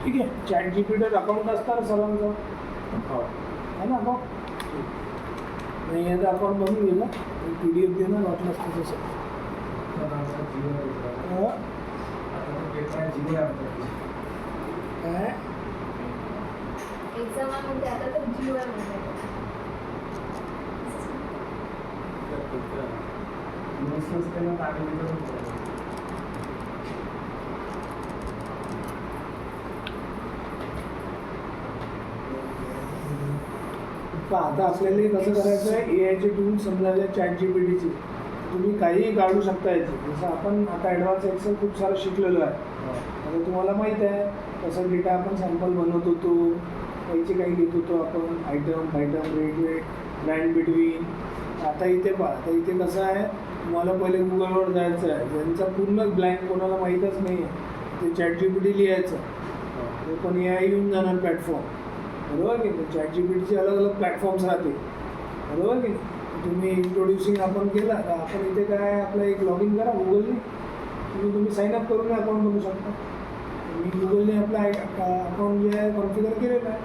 ठीक आहे. ChatGPT account असतं सर्वांचं है ना अकाउंट. नाही आहे तर अकाउंट बनवून गेलं PDF देणार वाटलं असतं तसं. काय एक्झाममध्ये आता तर जिओ आहे म्हणतात. आता आपल्याला कसं करायचं आहे, AIचे टूल समजायचे ChatGPTची तुम्ही काहीही काढू शकता याचे. जसं आपण आता ॲडव्हान्स एक्सेल खूप सारं शिकलेलो आहे. आता तुम्हाला माहीत आहे कसं डेटा आपण सॅम्पल बनवत होतो, याचे काही घेत होतो आपण आयटम रेट ब्रँड बिटवीन. आता इथे पहा, आता इथे कसं आहे तुम्हाला पहिले गुगलवर जायचं आहे, ज्यांचा पूर्ण ब्लँक कोणाला माहीतच नाही आहे ते ChatGPT लिहायचं. ते पण AI येऊन जाणार प्लॅटफॉर्म, बरोबर की नाही. ChatGPTचे अलग अलग प्लॅटफॉर्म्स राहते, बरोबर की नाही. तुम्ही इंट्रोड्युसिंग आपण केला तर आपण इथे काय आपलं एक लॉग इन करा गुगलने, तुम्ही साईनअप करून अकाउंट बनवू शकता. मी गुगलने आपलं अकाउंट जे आहे कॉन्फिगर केलेलं आहे,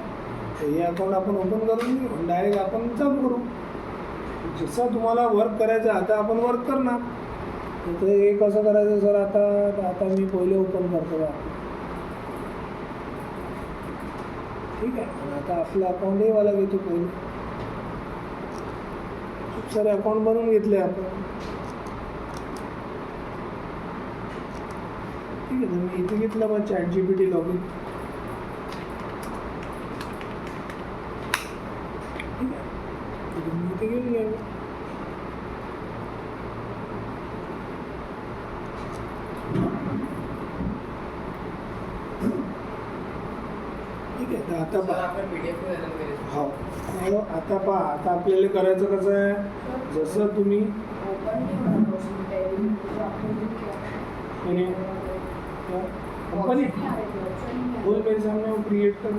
तर हे अकाउंट आपण ओपन करून घेऊ डायरेक्ट आपण चालू करू. जसं तुम्हाला वर्क करायचं आता आपण वर्क करणार. तर हे कसं करायचं सर, आता मी पहिले ओपन करतो बा. ठीक आहे. आणि आता आपलं अकाउंट हे वाला घेतो पहिले. खूप सारे अकाउंट बनवून घेतले आपण. ठीक आहे. तर मी इथे घेतलं बा ChatGPT लॉग इन. ठीक आहे. तर तुम्ही इथे घेऊन घ्या. ठीक आहे. तर आता पहा हो हो आता पहा, आता आपल्याला करायचं कसं आहे, जसं तुम्ही ओपन नाही होणार ऑप्शन कंपनी बोल मेरे सामने वो क्रिएट कर.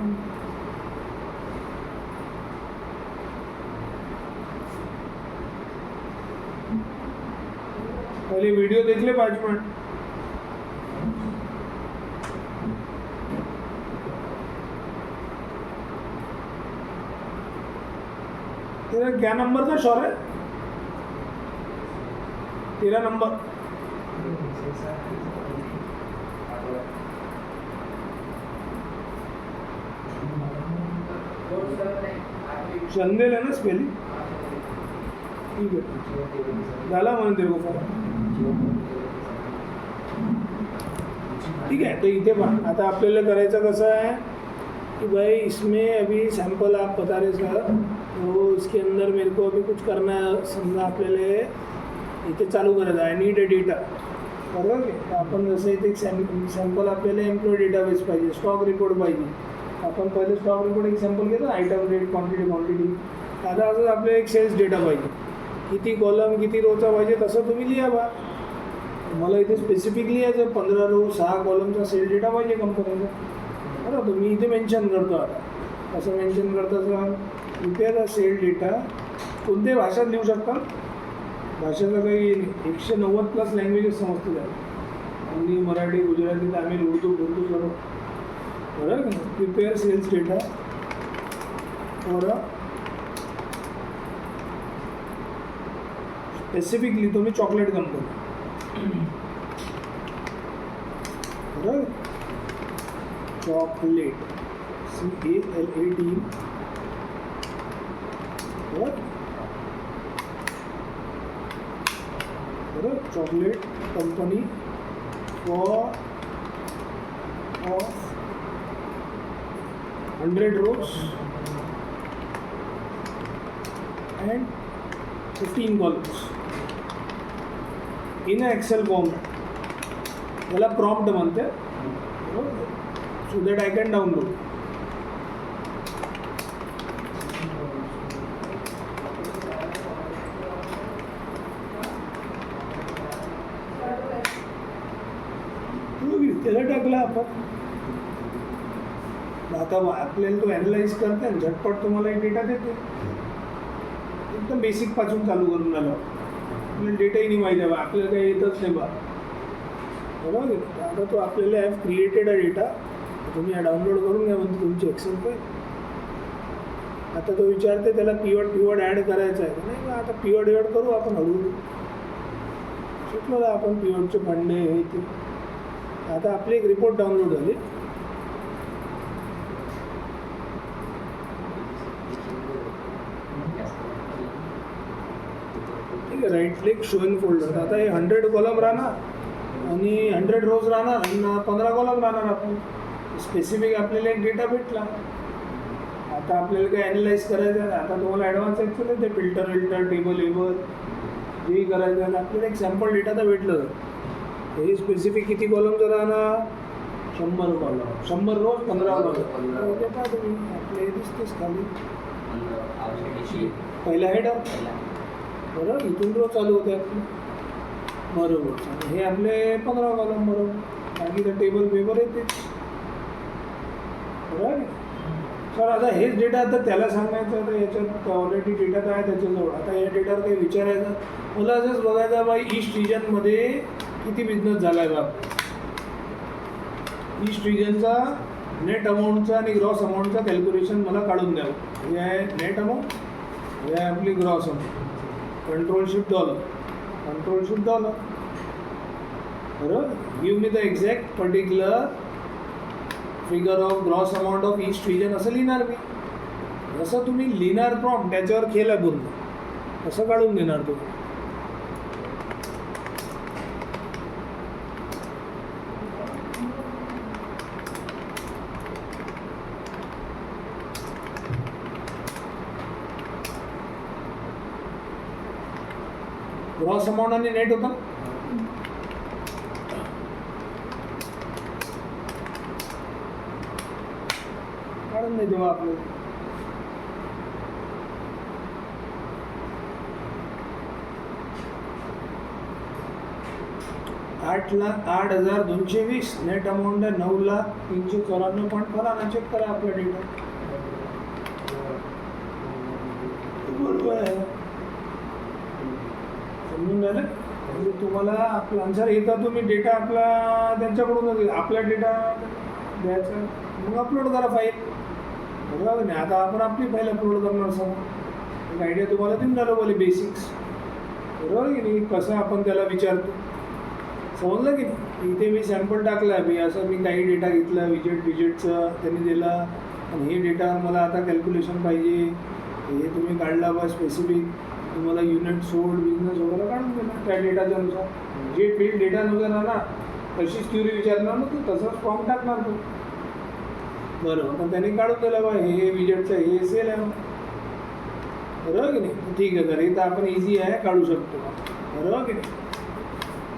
पहले वीडियो देख ले 5 मिनट. तेरा क्या नंबर था शौर्य, तेरा नंबर चंदेल है ना स्पेलिंग. ठीक आहे. झाला म्हणून तेरे को फोन. ठीक है. तो इथे पहा, आता आपल्याला करायचं कसं आहे कि भाई इसमें अभी सैंपल आप बता रहे सर, तो इसके अंदर मेरे को अभी कुछ करना है. समजा आपल्याला इथे चालू करायचं आहे नीड डेटा, बरोबर की. तर आपण जसं इथे सॅम्पल आपल्याला एम्प्लॉय डेटाबेस पाहिजे, स्टॉक रिपोर्ट पाहिजे. आपण पहिले स्टॉक रिपोर्ट एक सॅम्पल घेतो, आयटम रेट क्वांटिटी. आता असं आपल्याला एक सेल्स डेटा पाहिजे, किती कॉलम किती रोचा पाहिजे तसं तुम्ही लिहा बा. मला इथे स्पेसिफिक लिहायचं 15 रो 6 कॉलमचा सेल डेटा पाहिजे कंपनीचा, बरं. तो मी इथे मेन्शन करतो. आता कसं मेन्शन करतो सर, प्रिपेअर सेल डेटा. कोणत्याही भाषेत लिहू शकता, भाषेचं काही 190+ लँग्वेजेस समजते त्याला, हिंदी मराठी गुजराती तामिळ उर्दू सर्व, बरं. Prepare sales data for specifically तुम्ही चॉकलेट कंपनी, बरं. चॉकलेट CALAT, बरं. Chocolate company for 100 rows and 15 columns in an Excel format. याला प्रॉम्प्ट म्हणते, so that I can download. त्याला टाकला आपण. आता आपल्याला तो ॲनालाइज करते आणि झटपट तुम्हाला एक डेटा देते. एकदम बेसिक पासून चालू करून आलो. आपल्याला डेटाही नाही माहिती आहे बा, आपल्याला काही येतच नाही बा, बरोबर. आता तो आपल्याला हॅव क्रिएटेड अ डेटा तुम्ही डाउनलोड करून घ्या म्हणजे तुमची एक्सेल पण. आता तो विचारते त्याला पिवट ॲड करायचा आहे नाही का, आता पिवट करू आपण हळूहळू. शिकलो ना आपण पिवटचे फंडे हे ते. आता आपली एक रिपोर्ट डाउनलोड झाली. ठीक आहे, right click show in folder. आता हे 100 कॉलम राहणार आणि 100 रोज राहणार आणि 15 कॉलम राहणार. आपण स्पेसिफिक आपल्याला एक डेटा भेटला. आता आपल्याला काही ॲनालाइज करायचं आहे. आता तुम्हाला ॲडव्हान्स एक्सेल ते फिल्टर टेबल जेही करायचं आहे. आपल्याला एक सॅम्पल डेटा तर भेटलं. हे स्पेसिफिक किती कॉलमचं राहणार? 100 कॉलम, 100 रोज 15 कॉलम. पहा तुम्ही आपले दिसतेच खाली पहिला हेडर. बरोबर, इथून रोज चालू होते आपले. बरोबर, हे आपले 15 कॉलम. बरोबर, बाकी तर टेबल पेपर येतेच. बरोबर सर. आता हेच डेटा आता त्याला सांगायचं तर याच्यात ऑलरेडी डेटा काय आहे त्याच्याजवळ. आता या डेटावर काही विचारायचं मला असंच बघायचं बाई ईस्ट रिजनमध्ये किती बिझनेस झाला आहे बा. ईस्ट रिजनचा नेट अमाऊंटचा आणि ग्रॉस अमाऊंटचा कॅल्क्युलेशन मला काढून द्यावं. हे आहे नेट अमाऊंट, हे आहे आपली gross amount. Control shift dollar. बरोबर, give me the exact particular figure of gross amount of east region असं लिहिणार मी. जसं तुम्ही लिहिणार प्रॉम्प्ट त्याच्यावर केलं पूर्ण असं काढून देणार तुम्ही. ग्रॉस अमाऊंट आणि नेट होतं. काढून नाही जेव्हा आपलं 8,02,20 नेट अमाऊंट आहे. 9,394.15. चेक करा आपला डेटा. बरोबर आहे, समजून झालं. म्हणजे तुम्हाला आपला आन्सर येतं. तुम्ही डेटा आपला त्यांच्याकडूनच आपला डेटा द्यायचा, मग अपलोड करा फाईल. बरोबर नाही. आता आपण आपली फाईल अपलोड करणार. समोर एक आयडिया तुम्हाला देऊन झालं बोले बेसिक्स. बरोबर की नाही, कसं आपण त्याला विचारतो समजलं की नाही. इथे मी सॅम्पल टाकला आहे. मी असं मी काही डेटा घेतला विजेटचा त्यांनी दिला आणि हे डेटा मला आता कॅल्क्युलेशन पाहिजे. हे तुम्ही काढला बा स्पेसिफिक. तुम्हाला युनिट सोल्ड बिझनेस वगैरे काढून देणार त्या डेटाच्यानुसार. जे फील्ड डेटानुसार ना तशीच क्युरी विचारणार ना तू, तसंच फॉर्म टाकणार तू. बरोबर, पण त्यांनी काढून दिलं बा हे विजेटचं हे सेल आहे. बरोबर की नाही. ठीक आहे सर, हे तर आपण इझी आहे काढू शकतो. बरोबर की नाही.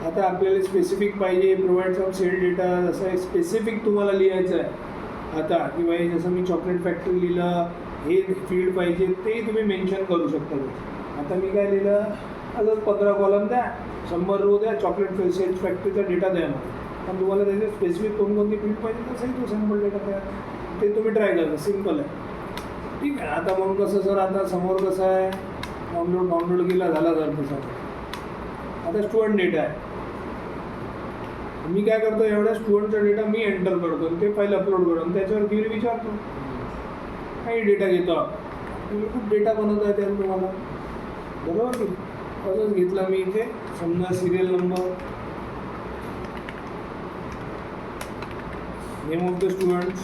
आता आपल्याला स्पेसिफिक पाहिजे प्रोव्हाइड सम सेल डेटा. जसं स्पेसिफिक तुम्हाला लिहायचं आहे आता की बाई जसं मी चॉकलेट फॅक्टरी लिहिलं हे फील्ड पाहिजे तेही तुम्ही मेन्शन करू शकता. आता मी काय लिहिलं अजून 15 कॉलम द्या, 100 रो द्या, चॉकलेट सेल्स फॅक्टरीचा डेटा द्या. पण तुम्हाला त्याचे स्पेसिफिक कोणकोणती फील्ड पाहिजे तसंही तो सॅम्पल डेटा तयार ते तुम्ही ट्राय करा. सिम्पल आहे. ठीक आहे. आता मग कसं सर आता समोर कसं आहे डाउनलोड केला झाला सर तसं. आता स्टुडंट डेटा आहे. मी काय करतो एवढ्या स्टुडंटचा डेटा मी एंटर करतो आणि ते फाईल अपलोड करतो आणि त्याच्यावर क्वेरी विचारतो. काही डेटा घेतो आपण. खूप डेटा बनवता येते तुम्हाला. बरोबर की तसंच घेतला मी इथे समजा serial number, name of the students.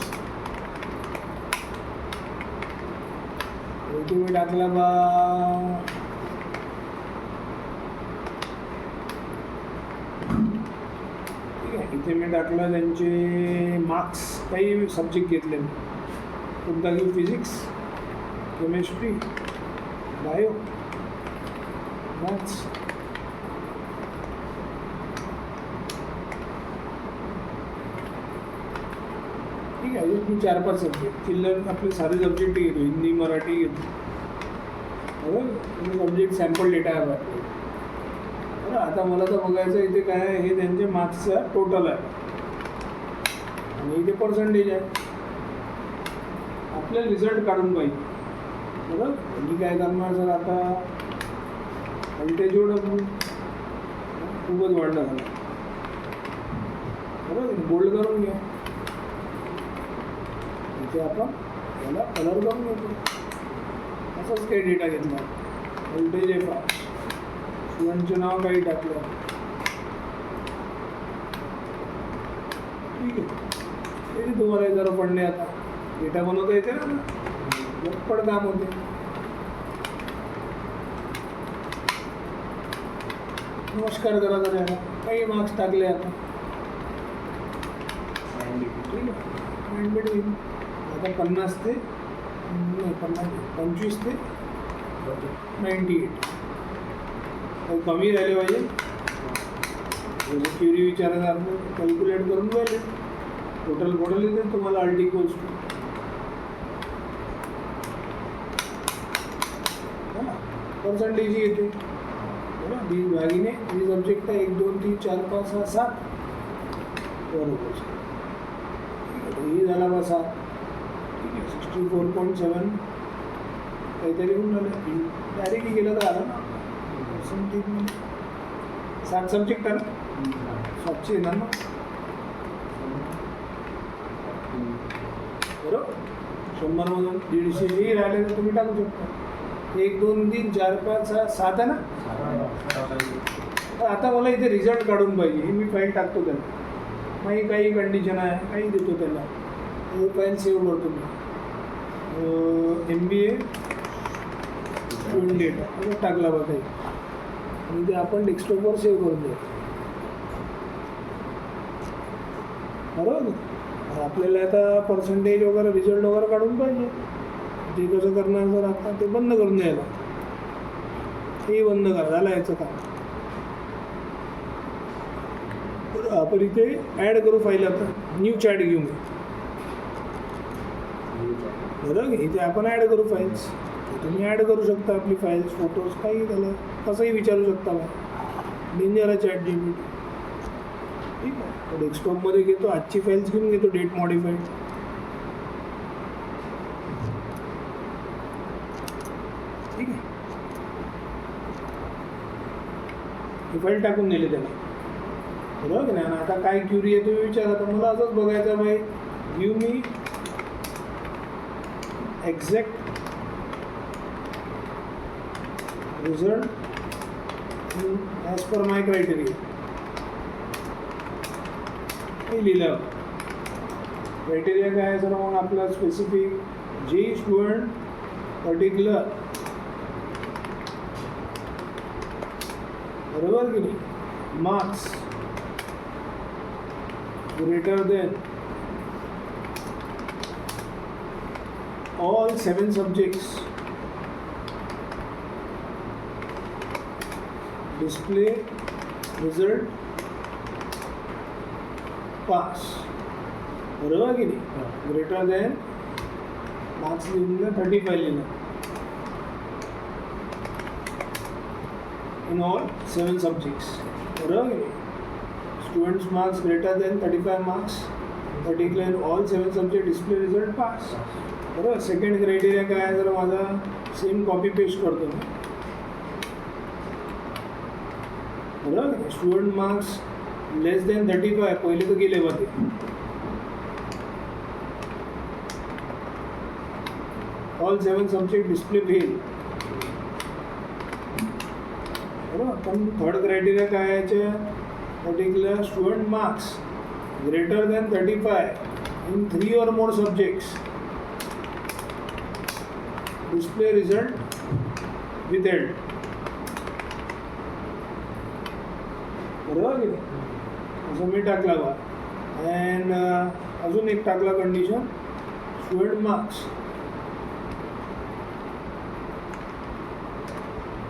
इथे मी टाकला बा इथे मी टाकलं त्यांचे मार्क्स. काही सब्जेक्ट घेतले कोणता की फिजिक्स, केमिस्ट्री, बायो, मॅथ्स. ठीक आहे. मी 4-5 सब्जेक्ट चिल्लर आपले सारे सब्जेक्ट घेतो. हिंदी मराठी घेतो. बरोबर, सब्जेक्ट सॅम्पल डेटा आहे आपल्याला. बरं, आता मला तर बघायचं इथे काय आहे हे त्यांचे मार्क्सचं टोटल आहे आणि इथे पर्सेंटेज आहे. आपल्याला रिझल्ट काढून पाहिजे. बरोबर, मी काय करणार सर आता व्होल्टेज एवढं खूपच वाढलं झालं. बरोबर, बोल्ड करून घ्या. इथे आपण याला कलर करून घेतो. असंच काही डेटा घेतला. व्होल्टेज एफ आर, स्टुडंटचे नाव काही टाकलं. ठीक आहे. तरी तुम्हाला जरा पडले आता डेटा बनवता येते ना, झटपट काम होते. नमस्कार करा जरा याला. काही मार्क्स टाकले आता. ठीक आहे. इन बिटवीन आता 50 ते नाही 25 ते 98. काही कमी राहिले पाहिजे. क्युरी विचारणार कॅल्क्युलेट करून राहिले. टोटल येते तुम्हाला अल्ट इक्वल्स टू पर्सेंटेज येते. भागीने हे सब्जेक्ट आहे 1 2 3 4 5 6 7 बरोबर. ही झाला बा 7. ठीक आहे. 64.7 काहीतरी होऊन झालं. डायरेक्टली गेलं तर आलं ना पर्सेंटेजमध्ये. 7 सब्जेक्ट आहे ना, 700 येणार ना बरोबर. 100मधून 150 जेही राहिले तर तुम्ही टाकू शकता. 1 2 3 4 5 6 7 आहे ना. आता मला इथे रिझल्ट काढून पाहिजे. हे मी फाईल टाकतो त्याला. मग काही कंडिशन आहे काही देतो त्याला. हे फाईल सेव्ह करतो मी. MBA स्टुडंट डेटा असं टाकला बघा काही आणि ते आपण डेस्कटॉपवर सेव्ह करून देऊ. बरोबर. आपल्याला आता पर्सेंटेज वगैरे रिझल्ट वगैरे काढून पाहिजे. ते कसं करणार जर आता ते बंद करून द्यायला. हे बंद करा. झालं याचं काम. तर आपण इथे ॲड करू फाईल. आता न्यू चॅट घेऊ मी. बरं इथे आपण ॲड करू फाईल्स. तुम्ही ॲड करू शकता आपली फाईल्स फोटोज काही त्याला कसंही विचारू शकता. मग डेंजर आहे चॅट जीपीटी. ठीक आहे. डेस्कटॉपमध्ये घेतो. आजची फाईल्स घेऊन घेतो डेट मॉडिफाईड. ठीक आहे. ही फाईल टाकून दिली त्याला. बरोबर ना. आता काय क्युरी आहे तुम्ही विचारा. तर मला असंच बघायचं भाई. Give me exact result as per my criteria. हे लिहिलं. क्रायटेरिया काय आहे सर. मग आपला स्पेसिफिक जे स्टुडंट पर्टिक्युलर बरोबर की नाही marks greater than all 7 subjects display result pass. बरोबर की नाही. greater than मार्क्स लिहिलं 35 लिहिलं in all 7 subjects. बरोबर की नाही. Students marks greater than 35 marks, particular in all 7 subject display result pass. बरोबर. सेकंड क्रायटेरिया काय आहे जर माझा सेम कॉपी पेस्ट करतो मी. बरोबर. स्टुडंट मार्क्स लेस दॅन 35 पहिले तर गेले बघ. All 7 subject display fail. बरोबर. पण थर्ड क्रायटेरिया काय आहे particular student marks greater than 35 in 3 or more subjects display result withheld. बरोबर की असं मी टाकला बा. अँड अजून एक टाकला condition. Student marks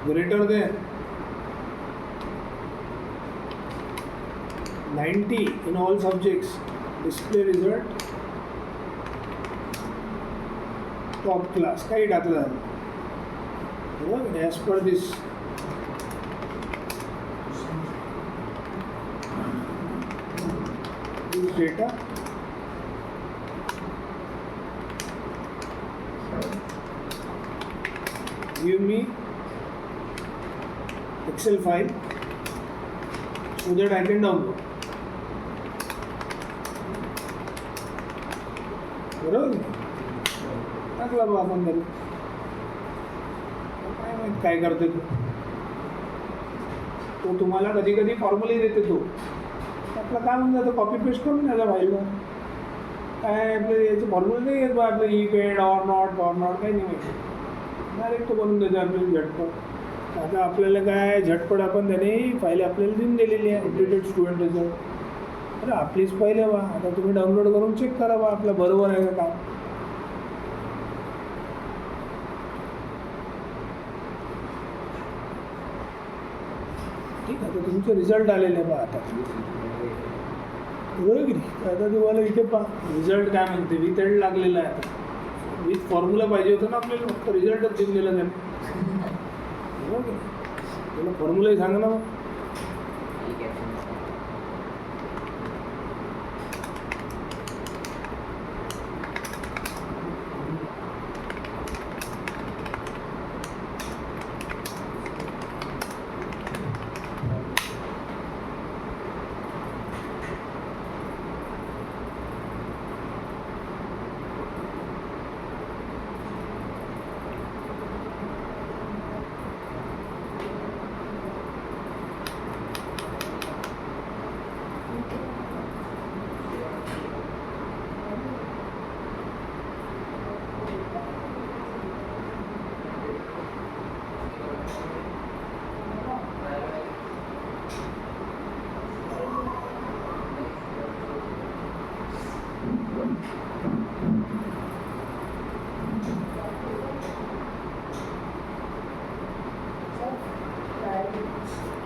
greater than 90 in all subjects display result top class. काही टाकलं आहे बरोबर. As per this data give me Excel file so that I can download. बरोबर. टाकला बा आपण तरी काय माहित काय करते तो तुम्हाला कधी कधी फॉर्मली देते तो आपलं काय म्हणून जातं कॉपी पेस्ट करून द्यायला फाईलवर काय आपलं याचं फॉर्म्युला नाही येत बा आपलं ई पेड ऑर नॉट काही नाही माहिती डायरेक्ट तो बनवून देतो आपल्याला झटपट आता आपल्याला काय झटपट आपण त्याने फाईल आपल्याला देऊन दिलेली आहे अपडेटेड स्टुडंट त्याचं अरे आपलीच फाईल आहे बा आता तुम्ही डाउनलोड करून चेक करा बा आपलं बरोबर आहे का काम ठीक आहे तर तुमचे रिझल्ट आलेले आहे बा आता बरोबर की नाही आता तुम्हाला इथे पहा रिझल्ट काय म्हणते विथ एड लागलेला आहे आता विथ फॉर्म्युला पाहिजे होतं ना आपल्याला फक्त रिझल्टच देऊन दिला त्याने बरोबर की नाही त्याला फॉर्म्युलाही सांगा ना मग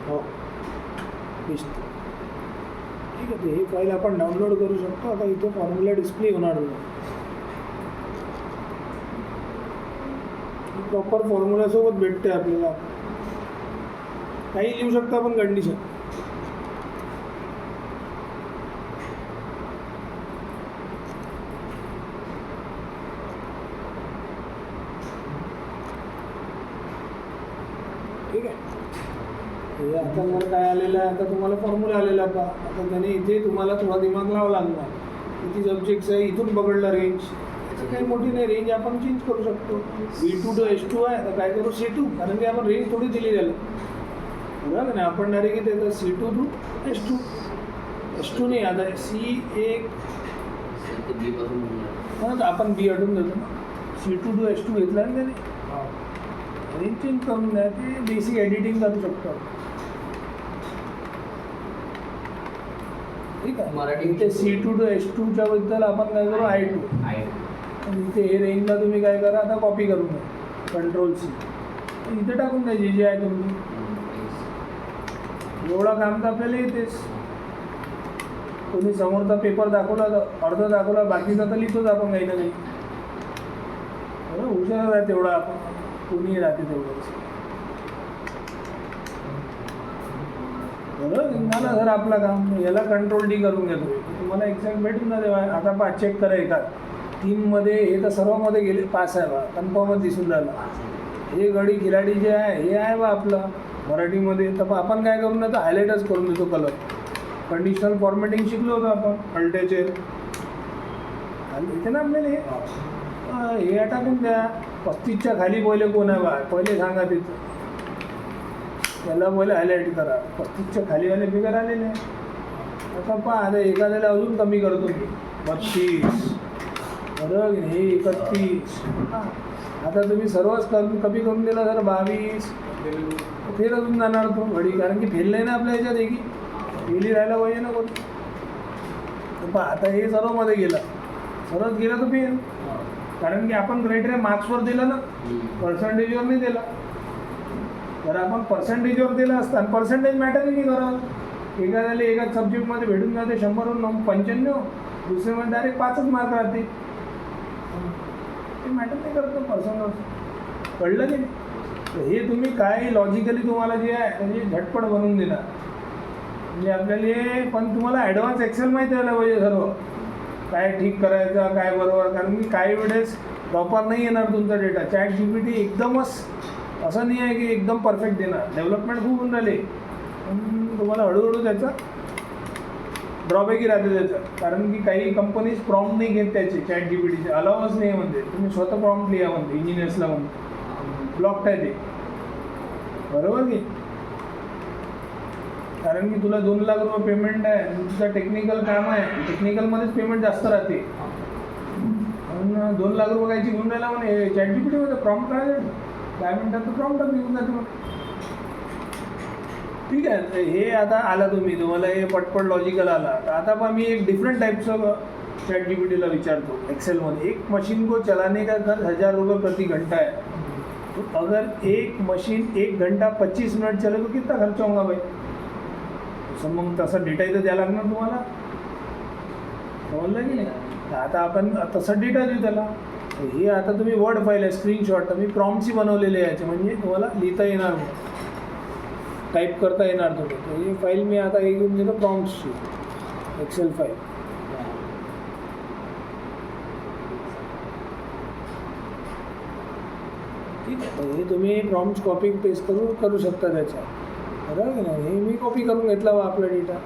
हो ठीक आहे ही फाईल आपण डाउनलोड करू शकतो आता इथे फॉर्म्युला डिस्प्ले होणार प्रॉपर फॉर्म्युलासोबत भेटते आपल्याला काही लिहू शकतो आपण कंडिशन ठीक आहे हे आता जर काय आलेलं आहे आता तुम्हाला फॉर्म्युला आलेला का आता त्याने इथे तुम्हाला थोडा दिमाग लावा लागणार किती सब्जेक्ट्स आहे इथून पकडला रेंज त्याचं काही मोठी नाही रेंज आपण चेंज करू शकतो V2 to S2 आहे तर काय करू C2 कारण की आपण रेंज थोडी दिली त्याला बरोबर नाही आपण डायरेक्ट इथे C2 to S2 नाही आता C1 हां तर आपण B अडून देतो ना C2 to S2 घेतला ना त्याने रेंज चेंज करून द्या ते बेसिक एडिटिंग करू शकतो ठीक आहे इथे C2 to S2 च्या बद्दल आपण काय करू I2 आणि इथे हे रेंजला तुम्ही काय करा आता कॉपी करून द्या कंट्रोल-C इथे टाकून द्या जे आहे तुम्ही एवढा काम तर आपल्याला येतेच कोणी समोरचा पेपर दाखवला अर्ध दाखवला बाकीचा तर लिहितोच आपण काही ना काही हुशार आहे तेवढा आपण कोणीही राहते तेवढंच बरं झालं सर आपला काम याला कंट्रोल D करून घेतो तुम्हाला एक्झॅक्ट भेटून ना तेव्हा आता पा चेक करा एका 3मध्ये हे तर सर्वमध्ये गेले पास आहे बा कन्फर्मच दिसून राहिला हे गडी खिलाडी जे आहे हे आहे बा आपलं मराठीमध्ये तर आपण काय करून तर हायलाईटच करून देतो कलर कंडिशनल फॉर्मॅटिंग शिकलो होतो आपण अल्टेचेर आणि इथे ना आपल्याला हे टाकून द्या 35च्या खाली पहिले कोण आहे बा पहिले सांगा तिथं त्याला पहिले हायलाईट करा 35च्या खालीवाले फिगर आलेले आता पहा आता एखाद्याला अजून कमी करतो मी 32 बरोबर हे 31 आता तुम्ही सर्वच कमी करून दिला तर 22 फेर अजून जाणार तो घडी कारण की फेल नाही ना आपल्या ह्याच्यात एकी फेली राहायला पाहिजे ना कोणी पहा आता हे सर्वमध्ये गेलं सर्वच गेलं तर फेल कारण की आपण क्रायटेरिया मार्क्सवर दिला ना पर्सेंटेजवर नाही दिला जर आपण पर्सेंटेजवर दिलं असतं आणि पर्सेंटेज मॅटरही नाही करत एखाद्याला एकाच सब्जेक्टमध्ये भेटून जाते 100वरून 95 दुसऱ्यामध्ये डायरेक्ट 5च मार्क राहते ते मॅटर नाही करत पर्सेंटवर कळलं की नाही हे तुम्ही काय लॉजिकली तुम्हाला जे आहे म्हणजे झटपट बनवून देणार म्हणजे आपल्याला पण तुम्हाला ॲडव्हान्स एक्सेल माहिती व्हायला पाहिजे सर्व काय ठीक करायचं काय बरोबर कारण की काही वेळेस प्रॉपर नाही येणार तुमचा डेटा ChatGPT एकदमच असं नाही आहे की एकदम परफेक्ट देणार डेव्हलपमेंट खूप होऊन राहिले पण तुम्हाला हळूहळू त्याचा ड्रॉबॅकही राहते त्याचं, कारण की काही कंपनीज प्रॉम्प्ट नाही घेत त्याचे चॅट जीपीटीचे, अलावच नाही म्हणते, तुम्ही स्वतः प्रॉम्प्ट लिहा म्हणते इंजिनियर्सला म्हणते, ब्लॉक्ड आहे ते, बरोबर की. कारण की तुला 2 लाख रुपये पेमेंट आहे आणि तुझं टेक्निकल काम आहे, टेक्निकलमध्येच पेमेंट जास्त राहते, म्हणून 2 लाख रुपये कायची घेऊन राहिला म्हणे चॅट जीपीटीमध्ये प्रॉम्प्ट करायचं, काय म्हणतात तर प्रॉम्प्ट घेऊन जाते मग. ठीक आहे, तर हे आता आला तुम्हाला हे पटपट लॉजिकल आला. तर आता पण मी एक डिफरंट टाईपचं चैट जीपीटीला विचारतो एक्सेलमध्ये, एक मशीन को चलाने का खर्च 1000 रुपये प्रति घंटा है, तो अगर एक मशीन 1 घंटा 25 मिनट चले तो कितना खर्च होगा भाई. तसं मग तसा डेटाही तर द्यायला लागणार तुम्हाला, समजलं की नाही. तर आता आपण तसा डेटा देऊ त्याला. हे आता तुम्ही वर्ड फाईल आहे, स्क्रीनशॉट तर मी प्रॉम्प्टची बनवलेले आहे याचे, म्हणजे तुम्हाला लिहिता येणार नाही, टाईप करता येणार तुम्ही. तर ही फाईल मी आता हे घेऊन देतो प्रॉम्प्टची एक्सेल फाईल. ठीक आहे, तर हे तुम्ही प्रॉम्प्ट कॉपी पेस्ट करू शकता त्याच्या, बरोबर की नाही. हे मी कॉपी करून घेतला बा आपला डेटा.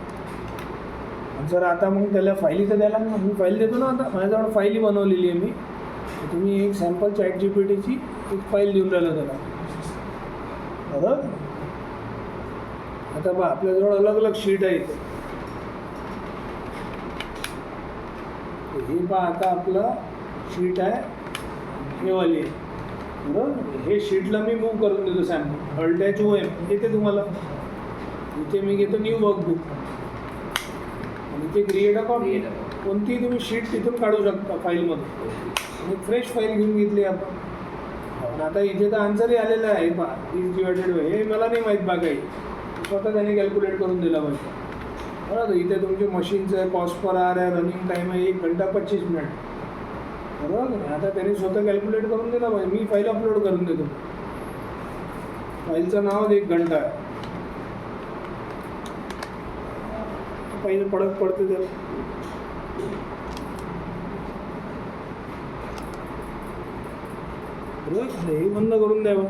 जर आता मग त्याला फाईली तर द्यायला ना, मी फाईल देतो ना, आता माझ्याजवळ फाईली बनवलेली आहे मी. तर तुम्ही एक सॅम्पल चॅट जीपीटीची एक फाईल देऊन राहिलं त्याला, बरोबर. आता बा आपल्याजवळ अलग अलग शीट आहेत. हे पहा आता आपलं शीट आहे हे वाली आहे, बरोबर. हे शीटला मी मूव्ह करून देतो सॅम्पल, अल्टॅच OM येते तुम्हाला. इथे मी घेतो न्यू वर्कबुक आणि इथे क्रिएट अ कॉपी, कोणतीही तुम्ही शीट तिथून काढू शकता फाईलमध्ये. आणि फ्रेश फाईल घेऊन घेतली आपण. आता इथे तर आन्सरही आलेलं आहे पहा, 30/2. हे मला नाही माहीत बा काही, स्वतः त्याने कॅल्क्युलेट करून दिला पाहिजे, बरोबर. इथे तुमचे मशीनचं आहे, कॉस्ट पर आवर आहे, रनिंग टाईम आहे 1 घंटा 25 मिनट, बरोबर. आता त्याने स्वतः कॅल्क्युलेट करून दिला पाहिजे. मी फाईल अपलोड करून देतो, फाईलचं नाव 1 घंटा आहे. फाईल पडत पडते त्याला. बरोबर, हे बंद करून द्यावं,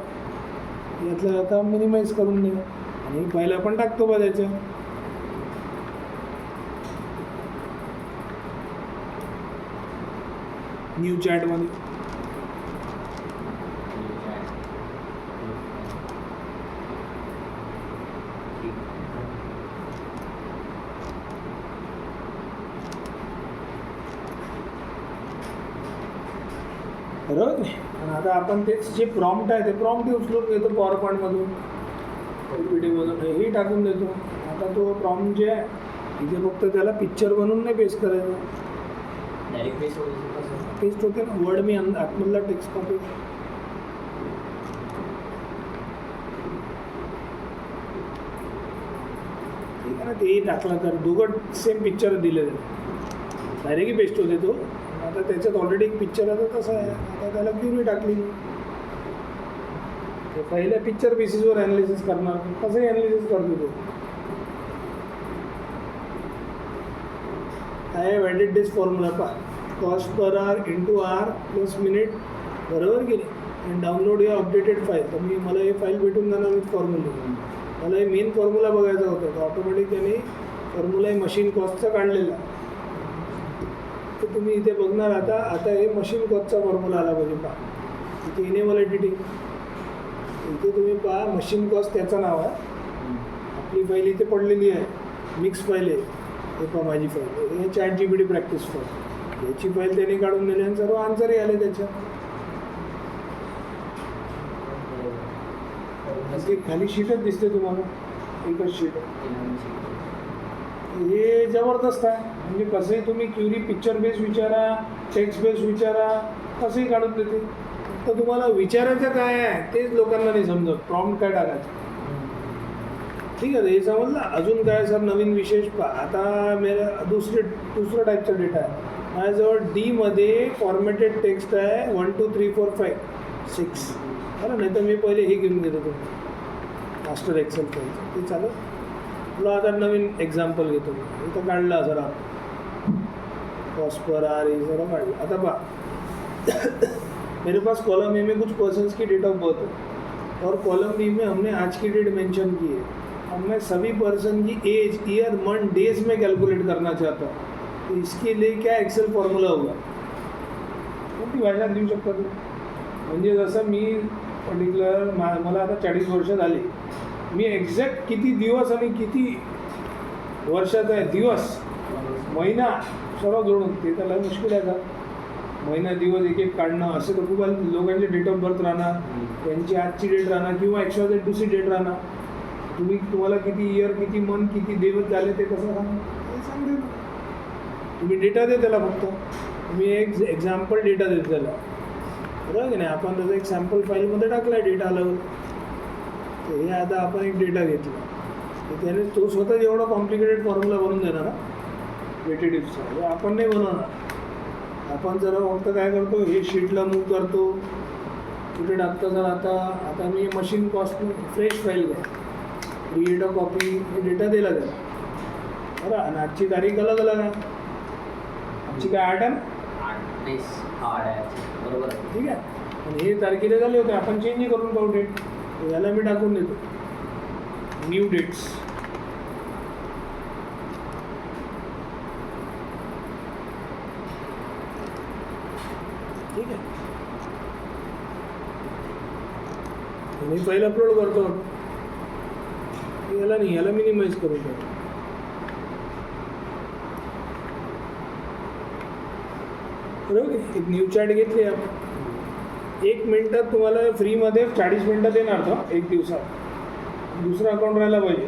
यातलं आता मिनिमाइज करून द्या आणि फाईल आपण टाकतो बा त्याच्या. न्यू चॅटमध्ये. बरोबर. आणि आता आपण तेच जे प्रॉम्प्ट आहे ते प्रॉम्प्ट उचलून घेतो पॉवर पॉईंटमधून, PPTमधून, हेही टाकून देतो. आता तो प्रॉम्प्ट जे आहे इथे फक्त त्याला पिक्चर बनवून नाही पेस्ट करायचं, पेस्ट होते ना. वर्ड मी आतमधला टेक्स्ट कॉपी, ठीक आहे ना. तेही टाकलं तर दोघं सेम पिक्चर दिले जाते, डायरेक्टली पेस्ट होते तो. आता त्याच्यात ऑलरेडी एक पिक्चर आहे तर तसं आहे. आता त्याला क्युरी टाकली, पहिल्या पिक्चर बेसिसवर ॲनालिसिस करणार, कसंही ॲनालिसिस करतो तो. I have added this formula पहा, कॉस्ट पर आवर इंटू आवर प्लस मिनिट, बरोबर की नाही. आणि डाउनलोड या अपडेटेड फाईल. तर मला हे फाईल भेटून जाणार विथ फॉर्म्युला. मला हे मेन फॉर्म्युला बघायचा होता, तर ऑटोमॅटिक त्याने फॉर्म्युला हे मशीन कॉस्टचा काढलेला. तर तुम्ही इथे बघणार आता हे मशीन कॉस्टचा फॉर्म्युला आला पाहिजे पहा. इथे इनेबल एडिटिंग, इथे तुम्ही पहा मशीन कॉस्ट त्याचं नाव आहे. आपली फाईल इथे पडलेली आहे, मिक्स फाईल आहे. हे पहा माझी फाईल, हे चॅट जीपीटी प्रॅक्टिस फाईल. याची फाईल त्याने काढून दिली आणि सर्व आन्सरही आले त्याच्या. खाली शीटच दिसते तुम्हाला, एकच शीट. हे जबरदस्त आहे, म्हणजे कसंही तुम्ही क्युरी पिक्चर बेस विचारा, टेक्स्ट बेस विचारा, कसंही काढून देते. तर तुम्हाला विचारायचं काय आहे तेच लोकांना नाही समजत, प्रॉम्प्ट काय टाकायचं. ठीक आहे, हे समजलं. अजून काय सर नवीन विशेष पहा. आता मेरा दुसरं टाईपचा डेटा आहे माझ्याजवळ. डीमध्ये फॉर्मॅटेड टेक्स्ट आहे 1 2 3 4 5 6, बरं. नाही तर मी पहिले हे घेऊन घेतो तुम्ही मास्टर एक्सेल फाईलचं, ते चालू. तुला आता नवीन एक्झाम्पल घेतो मी. इथं काढलं जरा कॉस्ट पर आवर, हे जरा काढलं. आता पहा, मेरे पास कॉलम ए में कुछ पर्सन्स की डेट ऑफ बर्थ है और कॉलम बी में हमने आज की डेट मेंशन की है. अब मैं सभी पर्सन की एज, ईयर, मंथ, डेज में कैलकुलेट करना चाहता हूँ, तो इसके लिए क्या एक्सेल फॉर्म्युला होगा? कोणती भाषा देऊ शकता तुम्ही? म्हणजे जसं मी पर्टिक्युलर मला आता 40 वर्ष झाली, मी एक्झॅक्ट किती दिवस आणि किती वर्षाचा आहे, दिवस, महिना सर्व जोडून, ते त्याला मुश्किल आहे का? महिना, दिवस एक एक काढणं, असं तर खूप लोकांचे डेट ऑफ बर्थ राहणार, त्यांची आजची डेट राहणार किंवा XYZ दुसरी डेट राहणार. तुम्हाला किती इयर, किती मंथ, किती दिवस झाले ते कसं सांगणार? सांगते तुम्ही डेटा दे त्याला, फक्त तुम्ही एक एक्झाम्पल डेटा देत त्याला, बरोबर की नाही? आपण त्याचा एक सॅम्पल फाईलमध्ये टाकला आहे डेटा आल्यावर, तर हे आता आपण एक डेटा घेतला, तर त्याने तो स्वतः एवढा कॉम्प्लिकेटेड फॉर्म्युला बनवून देणार ना वेटेटिव्हचा, हे आपण नाही बनवणार. आपण जरा फक्त काय करतो, हे शीटला मूव्ह करतो, कुठे टाकतो. जर आता मी मशीन कॉस्ट फ्रेश फाईल घ्या, क्रिएट अ कॉपी, हे डेटा दिला त्याला, बरं. आणि आजची तारीख अलग अलग आहे, आजची काय 8 आहे, बरोबर आहे. ठीक आहे. आणि हे तारखेला झाले होते, आपण चेंज करून पाहू डेट, याला मी टाकून देतो न्यू डेट्स. ठीक आहे. मी पहिलं अपलोड करतो, याला नाही, याला मिनिमाइज करून ठेवतो. बरोबर. एक न्यू चॅट घेतली आपण, 1 मिनिटात तुम्हाला फ्रीमध्ये 40 मिनिटात येणार तो एक दिवसात. दुसरं अकाउंट राहायला पाहिजे.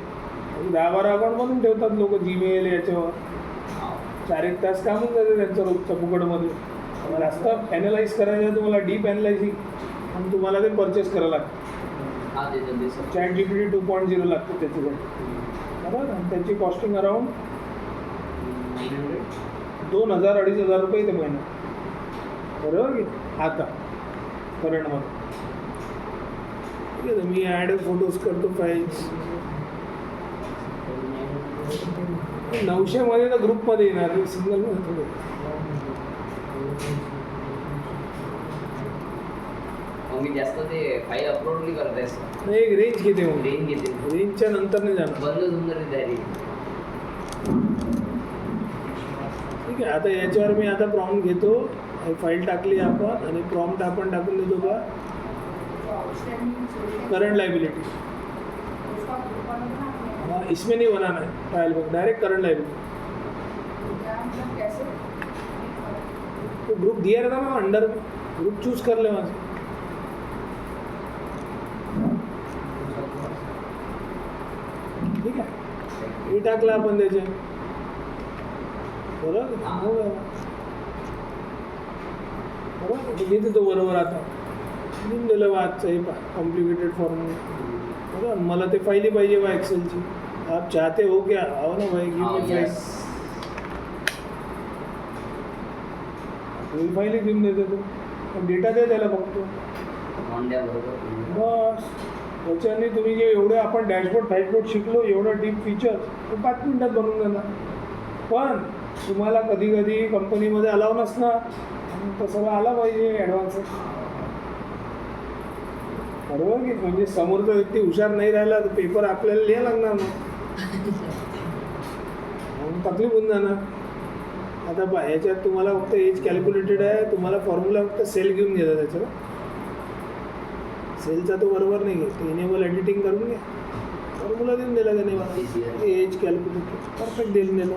10-12 अकाउंट बनवून ठेवतात लोक जीमेल याच्यावर, 4-1 तास काम होऊन जाते त्यांचं रोजच्या फुकटमध्ये. जास्त ॲनालाइज करायचं तुम्हाला, डीप ॲनालायझिंग, आणि तुम्हाला ते परचेस करावं लागतं. ChatGPT 2.0 लागतं त्याच्यासाठी, बरोबर. आणि त्याची कॉस्टिंग अराउंड 2,000-2,500 रुपये ते महिना, बरोबर की आता करंटमध्ये. ठीक आहे. मी ॲड फोटोज करतो, फाईल्स 900 तर ग्रुपमध्ये येणार, सिंगलमध्ये थोडं. मी जास्त ते फाईल अपलोड नाही करत आहे. नाही, एक रेंज घेते, मग रेंज घेते, रेंजच्या नंतर नाही जाणार. बंद होऊन जाते तयारी. ठीक आहे. आता याच्यावर मी आता प्रॉम्प्ट घेतो, फाईल टाकली आपण, आणि प्रॉम्प्ट आपण टाकून देतो का करंट लायबिलिटी. हाँ, इसमें नहीं बनाना है trial book, direct current liability. तो ग्रुप दिया रहता ना अंडर, ग्रुप चूज कर ले वहाँ से. ठीक आहे. हे टाकलं आपण त्याचे, बरोबर. हो बरोबर, लिहिते तो बरोबर. आता लिहून दिलं बा आजचं हे कॉम्प्लिकेटेड फॉर्म्युला, बरोबर. मला ते फाईली पाहिजे बा एक्सेलची. आप चाहते हो क्या? आओ ना भाई, गिव मी फाईल. ही फाईली घेऊन देते तो, पण डेटा दे त्याला फक्त, बस. त्याच्याने तुम्ही जे एवढे आपण डॅशबोर्ड शिकलो, एवढं डीप फीचर, ते 5 मिनिटात बनवून देणार. पण तुम्हाला कधी कधी कंपनीमध्ये अलाव नसणार, तसं आला पाहिजे ॲडव्हान्स, बरोबर की. म्हणजे समोरचा व्यक्ती हुशार नाही राहिला तर पेपर आपल्याला लिहायला लागणार, मग तकलीफ होऊन जाणार. आता पहा, ह्याच्यात तुम्हाला फक्त एज कॅल्क्युलेटेड आहे, तुम्हाला फॉर्म्युला फक्त सेल घेऊन घ्यायचा त्याच्याला. सेलचा तो बरोबर नाही घेत, इनेबल एडिटिंग करून घ्या, फॉर्म्युला देऊन दिला त्याने मला, एज कॅल्क्युलेटेड परफेक्ट देऊन दिलं,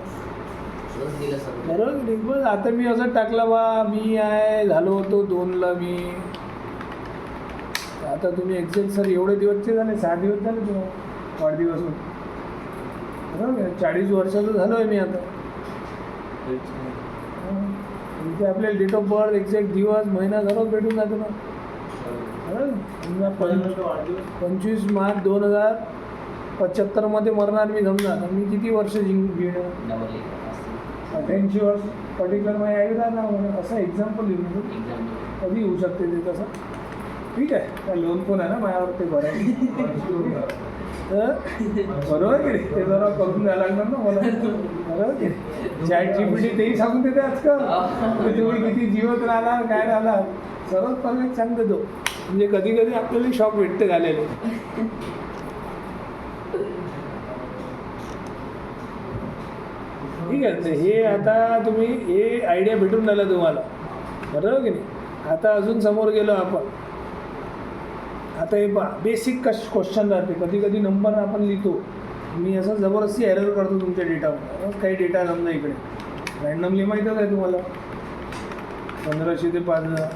बरोबर. बस आता मी असं टाकलं बा, मी आहे झालो होतो 2ला मी. आता तुम्ही एक्सेल सर एवढे दिवसचे झाले, 6 दिवस झाले तुम्हाला वाढदिवस होतो, बरोबर. 40 वर्षाचं झालो आहे मी आता. इथे आपल्याला डेट ऑफ बर्थ, एक्झॅक्ट दिवस, महिना सर्वच भेटून जातो ना, बरोबर. 25 मार्च 2075 मरणार मी, समजा. मी किती वर्ष जिंकणार? 88 वर्ष. पर्टिक्युलर माझी आई राहणार, असं एक्झाम्पल लिहून कधी होऊ शकते ते तसं. ठीक आहे. त्या लोन पण आहे ना माझ्यावर, ते भरायचं, बरोबर की नाही. ते जरा करून द्यायला लागणार ना मला, बरोबर की नाही. ChatGPT तेही सांगून देते आजकाल, तुम्ही किती जीवत राहणार, काय राहणार, सर्वच परफेक्ट सांगते तो. म्हणजे कधी कधी आपल्याला शॉक भेटते झालेले. ठीक आहे. तर हे आता तुम्ही हे आयडिया भेटून राहिला तुम्हाला, बरोबर की नाही. आता अजून समोर गेलो आपण. आता हे पहा, बेसिक क्वेश्चन राहते. कधी कधी नंबर आपण लिहितो, मी असं जबरदस्ती एरर करतो तुमच्या डेटामध्ये. काही डेटा समजा इकडे रँडमली माहीतच आहे तुम्हाला 1500 ते 5000.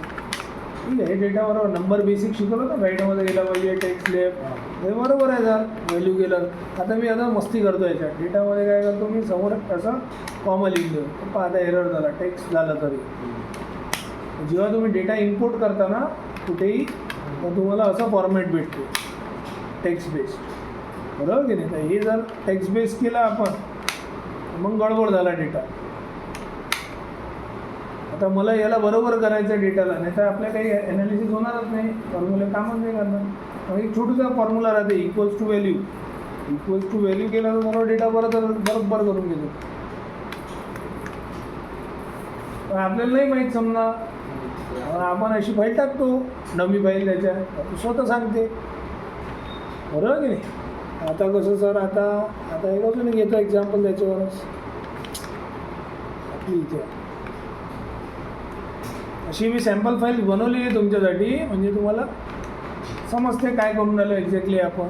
ठीक आहे. हे डेटा बरोबर नंबर बेसिक शिकवलं ना, राईटमध्ये गेला पाहिजे, टेक्स्ट लेफ्ट, हे बरोबर आहे सर. व्हॅल्यू गेलं. आता मी आता मस्ती करतो याच्यात. डेटामध्ये काय करतो मी, समोर असं कॉमा लिहिलं तर पहा आता एरर झाला, टेक्स्ट झालं. तरी जेव्हा तुम्ही डेटा इम्पोर्ट करता ना कुठेही, तर तुम्हाला असा फॉर्मॅट भेटतो टेक्स्ट बेस्ड, बरोबर की नाही. तर हे जर टेक्स्ट बेस्ड केला आपण, मग गडबड झाला डेटा. आता मला याला बरोबर करायचं डेटाला, नाही तर आपल्या काही ॲनालिसिस होणारच नाही, फॉर्म्युला कामच नाही करणार. मग एक छोटूसा फॉर्म्युला राहते, equals to value. Equals to value केला तर बरोबर डेटा बरोबर करून घेतो. पण आपल्याला नाही माहीत समजा, आपण अशी फाईल टाकतो, नवी फाईल त्याच्या स्वतः सांगते, बरोबर की नाही. आता कसं सर, आता एक अजून घेतो एक्झाम्पल त्याच्यावरच. आपली इथे अशी मी सॅम्पल फाईल बनवली आहे तुमच्यासाठी, म्हणजे तुम्हाला समजते काय करून राहिलो एक्झॅक्टली आपण.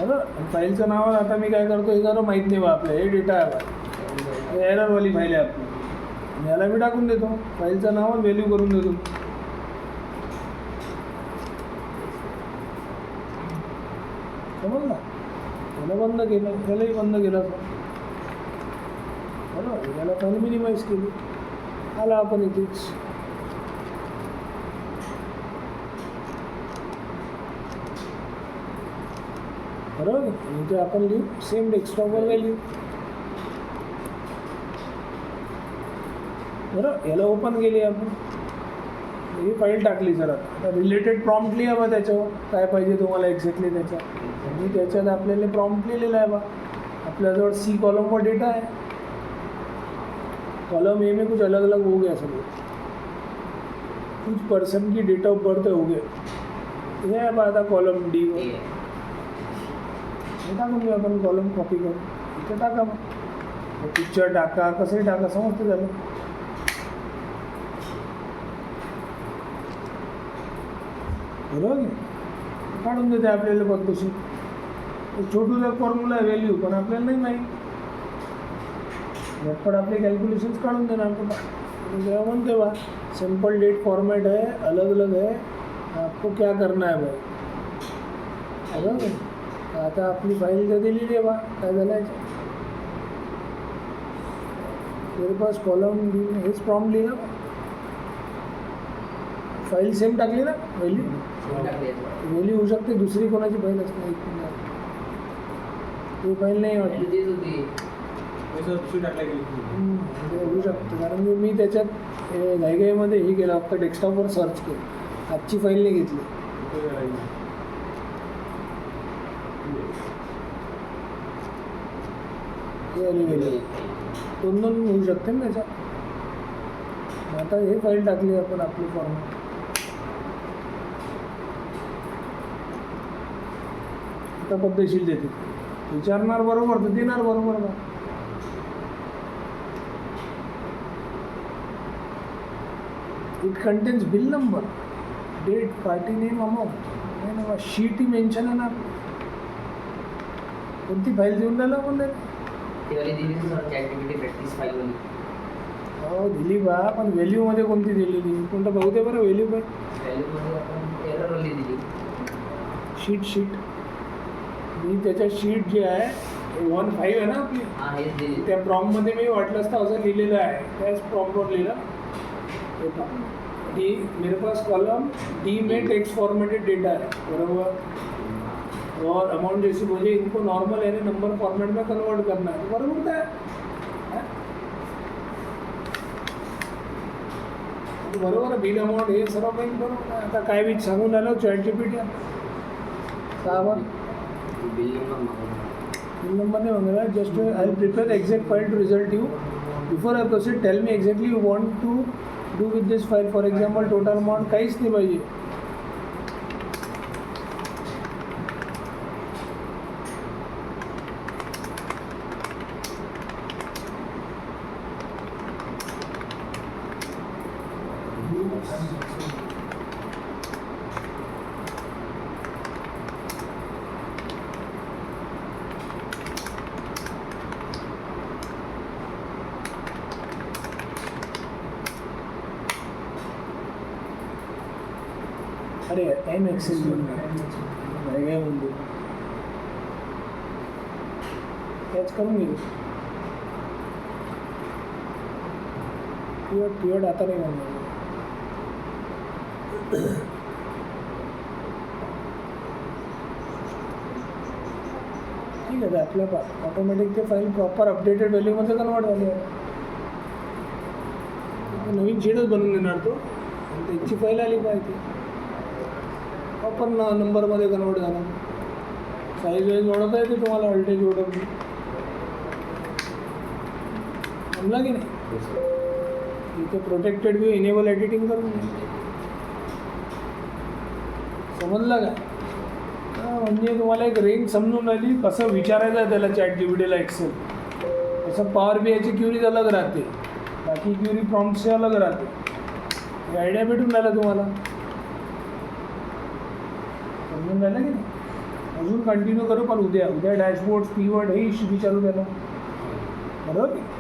बरं, फाईलचं नाव आता मी काय करतो हे जरा माहीत नाही बा आपल्या. हे डेटा आहे बा, एररवाली फाईल आहे आपली, याला मी टाकून देतो. फाईलचं नाव व्हॅल्यू करून देतो. समजलं. याला बंद केलं, यालाही बंद केलं, बरोबर. याला फाईल मिनिमाइज केली, आला आपण इथेच. बरोबर. इथे आपण लिहू सेम डेस्कटॉपवर व्हॅल्यू, बरं. याला ओपन केली आपण, ही फाईल टाकली जरा. आता रिलेटेड प्रॉम्प्ट लिहा बा त्याच्यावर, काय पाहिजे तुम्हाला एक्झॅक्टली त्याच्यात. आणि त्याच्यात आपल्याला प्रॉम्प्ट लिहिलेला आहे बा. आपल्याजवळ सी कॉलमवर डेटा आहे. कॉलम ए में कुछ अलग अलग हो गया सब, कुछ पर्सन की डेट ऑफ बर्थ हो गया. हे आहे बा आता कॉलम डी वर. हे टाकून घेऊ आपण, कॉलम कॉपी करून इथे टाका. मग पिक्चर टाका, कसंही टाका, समजतं झालं. बरोबर की काढून देते आपल्याला पद्धतशीर. छोटूसा फॉर्म्युला आहे व्हॅल्यू, पण आपल्याला नाही माहीत. झटपट आपले कॅल्क्युलेशन्स काढून देणार आपल्याला. जेव्हा म्हणते बा सिंपल डेट फॉर्मेट है, अलग अलग है, आपको क्या करना है भाई. बरोबर. आता आपली फाईल तर दिलेली आहे बा, काय झालं आहे मेरे पास कॉलम हेच प्रॉम्प्ट लिहिला. फाईल सेम टाकली ना, व्हॅल्यू होऊ शकते दुसरी कोणाची फाईल असते. ती फाईल नाही वाटली, होऊ शकतं. कारण की मी त्याच्यात घाईघाईमध्ये हे केलं, फक्त डेस्कटॉपवर सर्च केलं, आजची फाईल नाही घेतली. दोन होऊ शकते ना त्याच्यात. आता हे फाईल टाकली आपण आपली फॉर्म. आता पद्धतशीर देते, विचारणार बरोबर तर देणार बरोबर ना. It contains bill number, date, party name, amount. नाही ना, शीट ही मेन्शन आहे ना. कोणती फाईल देऊन राहिला आपण हो दिली बा, पण व्हॅल्यूमध्ये कोणती दिलेली, कोणतं बघू दे बरं. व्हॅल्यू पण शीट मी त्याच्या शीट जे आहे 1.5 आहे ना आपली, त्या प्रॉम्प्टमध्ये मी वाटलं असतं असं लिहिलेलं आहे, त्याच प्रॉम्प्टवर लिहिलं. डी मेरे पास कॉलम डी में टेक्स्ट फॉर्मेटेड डेटा है, बराबर. और अमाउंट जैसी मुझे इनको नॉर्मल यानी नंबर फॉर्मेट में कन्वर्ट करना है, बरोबर आहे. बरोबर बिल अमाऊंट हे सर्व काही बरोबर आहे. आता काय मी सांगून आलो ChatGPT सावर बिल नंबर नाही म्हणून just I will prepare exact file to result you. Before I proceed tell me exactly you want to do with this file. For example total amount काहीच नाही पाहिजे. अरे एम एक्सेल घेऊन काय म्हणतो त्याच करून घेऊ पिवट आता नाही म्हणणार ठीक आहे आपल्या ऑटोमॅटिक ते फाईल प्रॉपर अपडेटेड व्हॅल्यूमध्ये कन्वर्ट झाली आहे नवीन शीटच बनवून देणार तो आणि त्याची फाईल आली पाहिजे प्रॉपर नंबरमध्ये कन्वर्ट झाला साईज वाईज वाढवता येते तुम्हाला अल्टेज ओढवली समजा की नाही इथे प्रोटेक्टेड व्ह्यू इनेबल एडिटिंग करून घ्या समजलं का म्हणजे तुम्हाला एक रेंज समजून राहिली कसं विचारायचं आहे त्याला ChatGPTला एक्सेल तसं पॉवर BIची क्युरीज अलग राहते बाकी क्युरी प्रॉम्प्टचे अलग राहते आयडिया भेटून राहिला तुम्हाला समजून राहिलं की नाही अजून कंटिन्यू करू पण उद्या डॅशबोर्ड कीवर्ड हे विचारू त्याला बरोबर